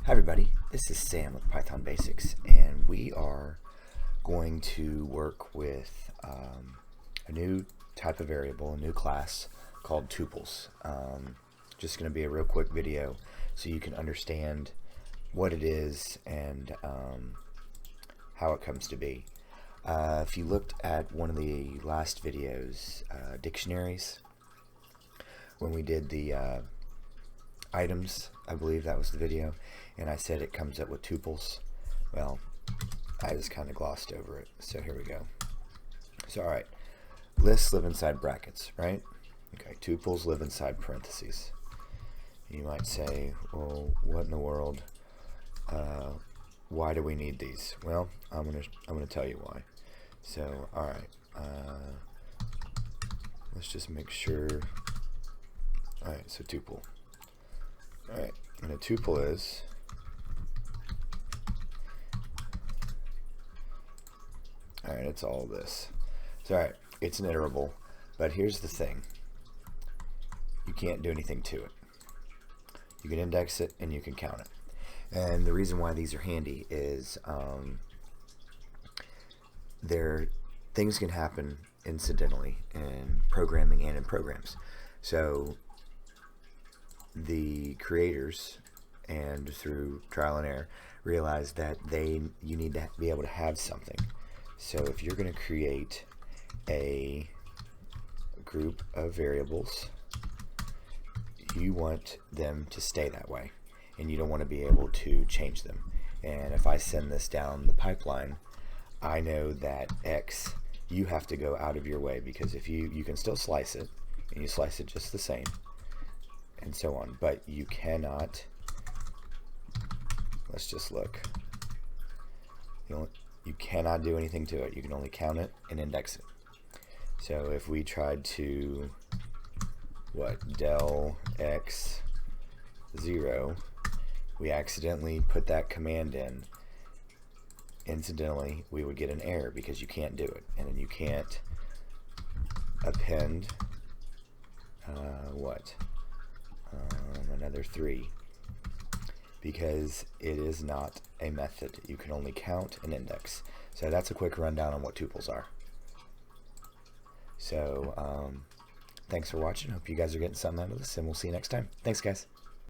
Hi everybody, this is Sam with Python Basics, and we are going to work with a new type of variable, a new class called tuples. Just going to be a real quick video so you can understand what it is and how it comes to be. If you looked at one of the last videos, dictionaries, when we did the items, I believe that was the video, and I said it comes up with tuples. Well, I just kind of glossed over it, so here we go. So alright, lists live inside brackets, right? Okay, tuples live inside parentheses. You might say, well, what in the world, why do we need these? Well, I'm gonna tell you why. So alright, let's just make sure. Alright, so tuple. Alright, and a tuple is alright, it's all this. So alright, it's an iterable, but here's the thing. You can't do anything to it. You can index it and you can count it. And the reason why these are handy is things can happen incidentally in programming and in programs. So the creators, and through trial and error, realize that you need to be able to have something. So if you're going to create a group of variables, you want them to stay that way, and you don't want to be able to change them. And if I send this down the pipeline, I know that X, you have to go out of your way, because if you can still slice it, and you slice it just the same, and so on, but you cannot, let's just look, you cannot do anything to it. You can only count it and index it. So if we tried to del x 0, we accidentally put that command in, incidentally we would get an error because you can't do it. And then you can't append another 3, because it is not a method. You can only count and index. So that's a quick rundown on what tuples are. So thanks for watching. Hope you guys are getting something out of this, and we'll see you next time. Thanks, guys.